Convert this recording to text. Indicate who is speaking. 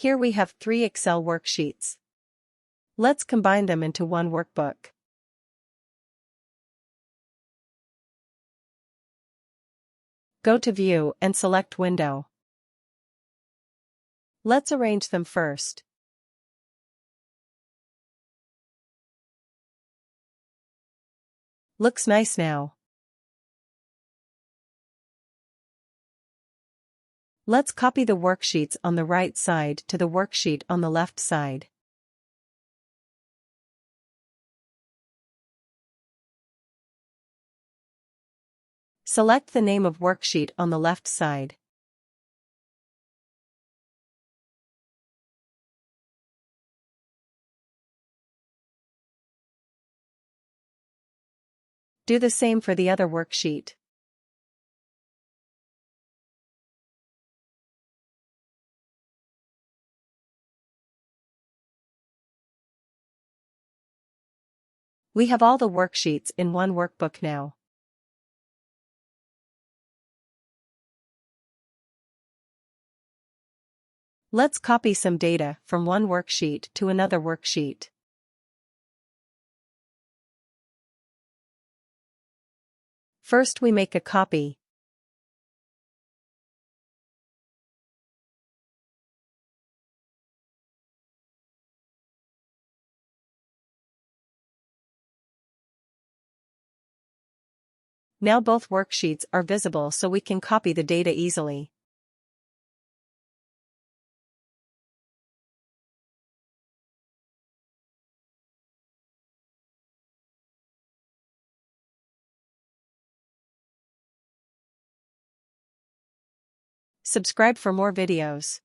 Speaker 1: Here we have 3 Excel worksheets. Let's combine them into one workbook. Go to View and select Window. Let's arrange them first. Looks nice now. Let's copy the worksheets on the right side to the worksheet on the left side. Select the name of worksheet on the left side. Do the same for the other worksheet. We have all the worksheets in one workbook now. Let's copy some data from one worksheet to another worksheet. First we make a copy. Now both worksheets are visible so we can copy the data easily. Subscribe for more videos.